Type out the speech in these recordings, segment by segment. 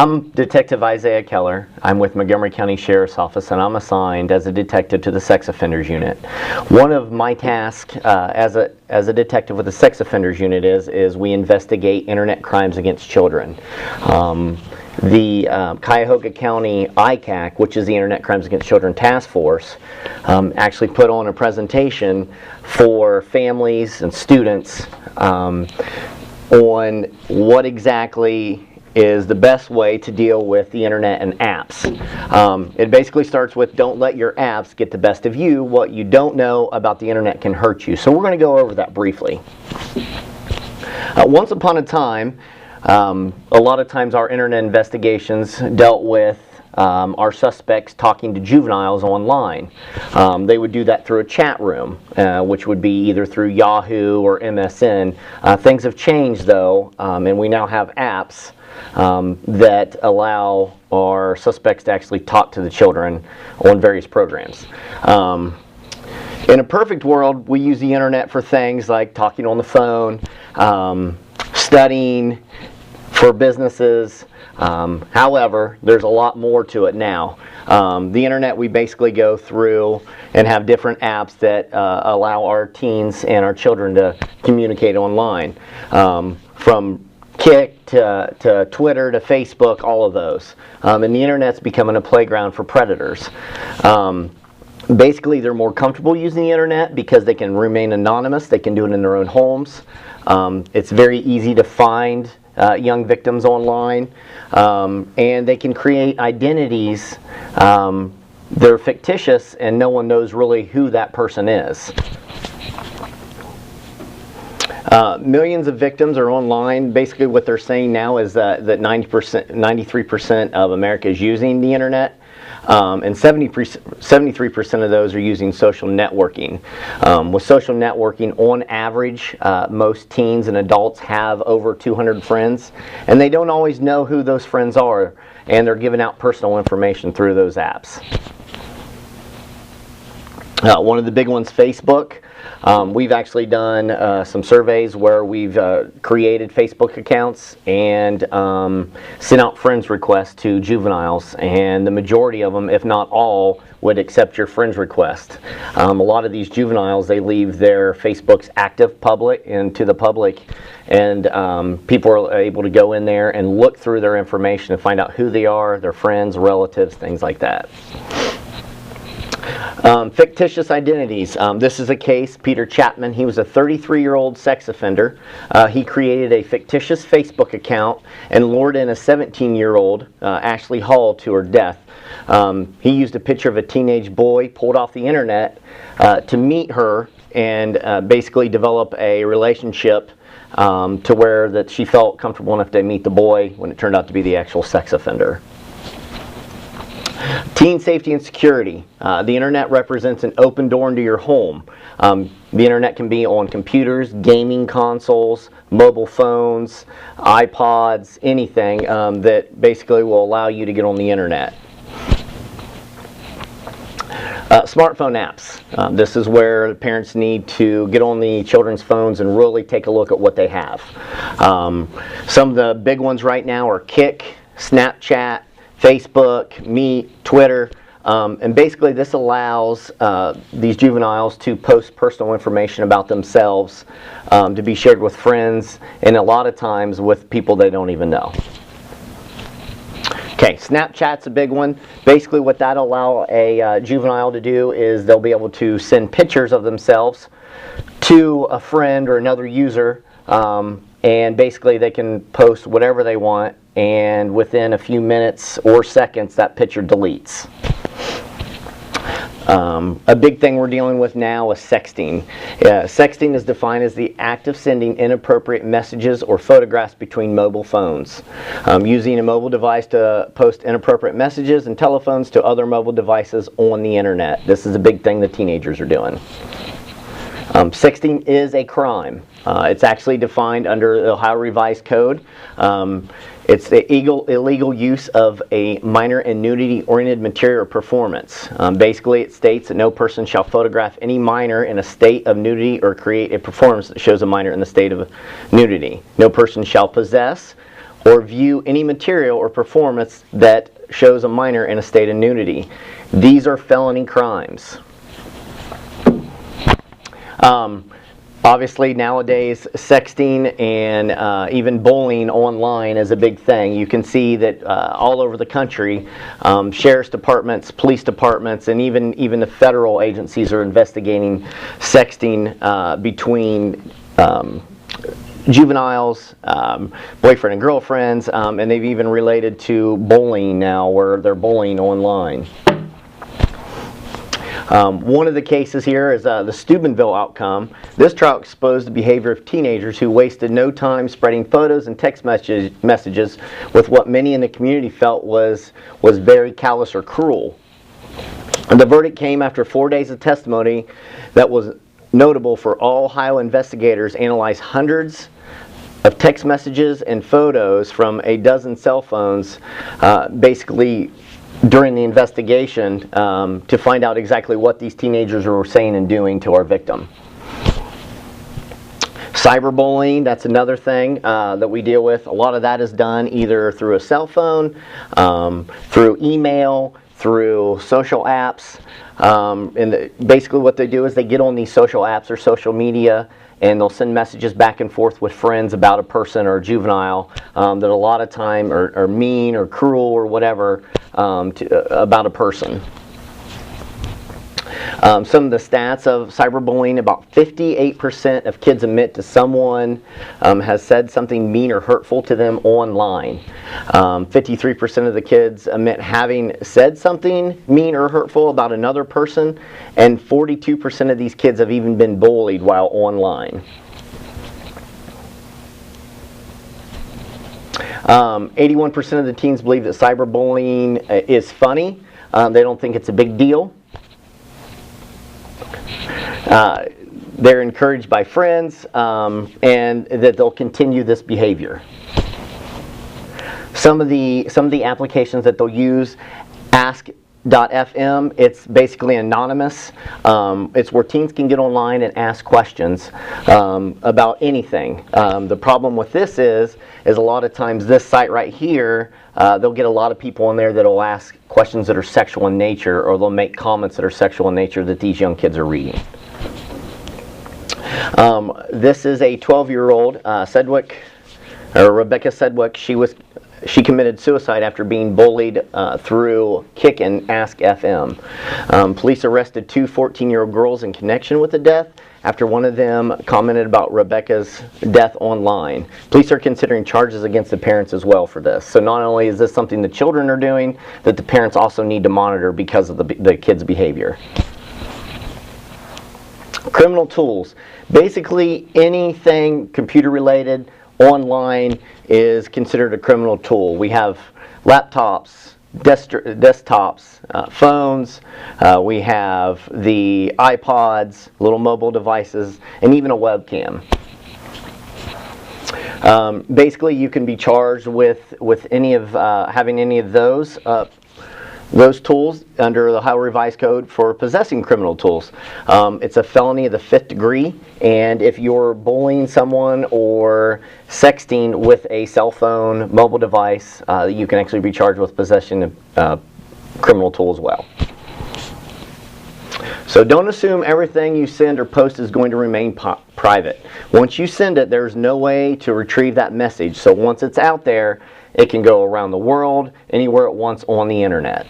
I'm Detective Isaiah Keller. I'm with Montgomery County Sheriff's Office, and I'm assigned as a detective to the Sex Offenders Unit. One of my tasks as a detective with the Sex Offenders Unit is we investigate internet crimes against children. The Cuyahoga County ICAC, which is the Internet Crimes Against Children Task Force, actually put on a presentation for families and students on what exactly is the best way to deal with the internet and apps. It basically starts with, don't let your apps get the best of you. What you don't know about the internet can hurt you. So we're going to go over that briefly. Once upon a time, a lot of times our internet investigations dealt with our suspects talking to juveniles online. They would do that through a chat room, which would be either through Yahoo or MSN. Things have changed though, and we now have apps that allow our suspects to actually talk to the children on various programs. In a perfect world, we use the internet for things like talking on the phone, studying, for businesses. However, there's a lot more to it now. The internet, we basically go through and have different apps that allow our teens and our children to communicate online. From Kik to Twitter to Facebook, all of those. And the internet's becoming a playground for predators. Basically, they're more comfortable using the internet because they can remain anonymous. They can do it in their own homes. It's very easy to find young victims online, and they can create identities. They're fictitious, and no one knows really who that person is. Millions of victims are online. Basically what they're saying now is that 93% of America is using the internet, and 73% of those are using social networking. With social networking, on average, most teens and adults have over 200 friends, and they don't always know who those friends are, and they're giving out personal information through those apps. One of the big ones, Facebook. We've actually done some surveys where we've created Facebook accounts and sent out friends requests to juveniles, and the majority of them, if not all, would accept your friends request. A lot of these juveniles, they leave their Facebooks active public and to the public, and people are able to go in there and look through their information and find out who they are, their friends, relatives, things like that. Fictitious identities. This is a case, Peter Chapman. He was a 33-year-old sex offender. He created a fictitious Facebook account and lured in a 17-year-old, Ashley Hall, to her death. He used a picture of a teenage boy pulled off the internet to meet her and basically develop a relationship to where that she felt comfortable enough to meet the boy when it turned out to be the actual sex offender. Teen safety and security. The internet represents an open door into your home. The internet can be on computers, gaming consoles, mobile phones, iPods, anything that basically will allow you to get on the internet. Smartphone apps. This is where parents need to get on the children's phones and really take a look at what they have. Some of the big ones right now are Kik, Snapchat, Facebook, Meet, Twitter, and basically this allows these juveniles to post personal information about themselves to be shared with friends, and a lot of times with people they don't even know. Okay, Snapchat's a big one. Basically what that'll allow a juvenile to do is they'll be able to send pictures of themselves to a friend or another user, and basically they can post whatever they want, and within a few minutes or seconds that picture deletes. A big thing we're dealing with now is sexting. Sexting is defined as the act of sending inappropriate messages or photographs between mobile phones. Using a mobile device to post inappropriate messages and telephones to other mobile devices on the internet. This is a big thing the teenagers are doing. Sexting is a crime. It's actually defined under the Ohio Revised Code. It's the illegal use of a minor in nudity-oriented material or performance. Basically, it states that no person shall photograph any minor in a state of nudity or create a performance that shows a minor in the state of nudity. No person shall possess or view any material or performance that shows a minor in a state of nudity. These are felony crimes. Obviously nowadays sexting and even bullying online is a big thing. You can see that all over the country, sheriff's departments, police departments, and even the federal agencies are investigating sexting between juveniles, boyfriend and girlfriends, and they've even related to bullying now, where they're bullying online. One of the cases here is the Steubenville outcome. This trial exposed the behavior of teenagers who wasted no time spreading photos and text messages with what many in the community felt was very callous or cruel. And the verdict came after 4 days of testimony that was notable for all Ohio investigators analyzed hundreds of text messages and photos from a dozen cell phones, basically during the investigation, to find out exactly what these teenagers were saying and doing to our victim. Cyberbullying, that's another thing that we deal with. A lot of that is done either through a cell phone, through email, through social apps. Basically what they do is they get on these social apps or social media, and they'll send messages back and forth with friends about a person or a juvenile that a lot of time are mean or cruel or whatever about a person. Some of the stats of cyberbullying: about 58% of kids admit to someone has said something mean or hurtful to them online. 53% of the kids admit having said something mean or hurtful about another person, and 42% of these kids have even been bullied while online. 81% of the teens believe that cyberbullying is funny. They don't think it's a big deal. They're encouraged by friends, and that they'll continue this behavior. Some of the applications that they'll use: Ask.fm. It's basically anonymous. It's where teens can get online and ask questions about anything. The problem with this is a lot of times this site right here, they'll get a lot of people in there that'll ask questions that are sexual in nature, or they'll make comments that are sexual in nature that these young kids are reading. This is a 12-year-old Rebecca Sedgwick. She committed suicide after being bullied through Kick and Ask FM. Police arrested two 14-year-old girls in connection with the death after one of them commented about Rebecca's death online. Police are considering charges against the parents as well for this. So not only is this something the children are doing, that the parents also need to monitor because of the kids' behavior. Criminal tools. Basically anything computer related online is considered a criminal tool. We have laptops, desktops, phones, we have the iPods, little mobile devices, and even a webcam. Basically you can be charged with any of having any of those tools under the Ohio Revised Code for possessing criminal tools. It's a felony of the 5th degree, and if you're bullying someone or sexting with a cell phone, mobile device, you can actually be charged with possession of criminal tool as well. So don't assume everything you send or post is going to remain private. Once you send it, there's no way to retrieve that message. So once it's out there, it can go around the world, anywhere it wants on the internet.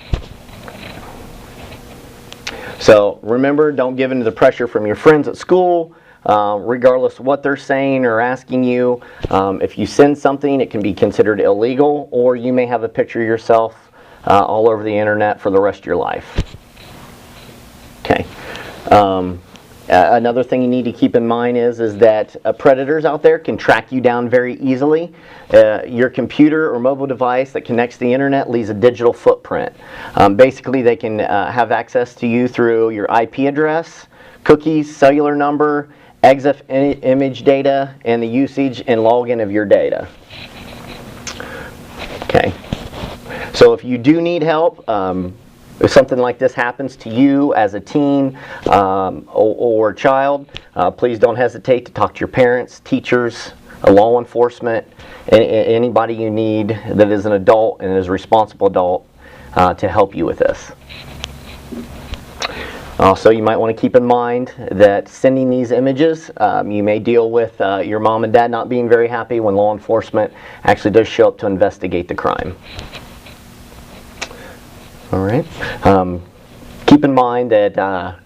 So remember, don't give in to the pressure from your friends at school, regardless of what they're saying or asking you. If you send something, it can be considered illegal, or you may have a picture of yourself all over the internet for the rest of your life. Okay. Another thing you need to keep in mind is that predators out there can track you down very easily. Your computer or mobile device that connects to the internet leaves a digital footprint. Basically, they can have access to you through your IP address, cookies, cellular number, EXIF image data, and the usage and login of your data. Okay. So if you do need help, if something like this happens to you as a teen or child, please don't hesitate to talk to your parents, teachers, law enforcement, anybody you need that is an adult and is a responsible adult to help you with this. Also, you might want to keep in mind that sending these images, you may deal with your mom and dad not being very happy when law enforcement actually does show up to investigate the crime. All right. Keep in mind that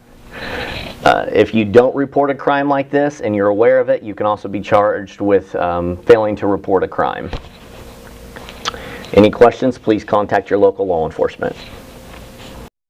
if you don't report a crime like this and you're aware of it, you can also be charged with failing to report a crime. Any questions, please contact your local law enforcement.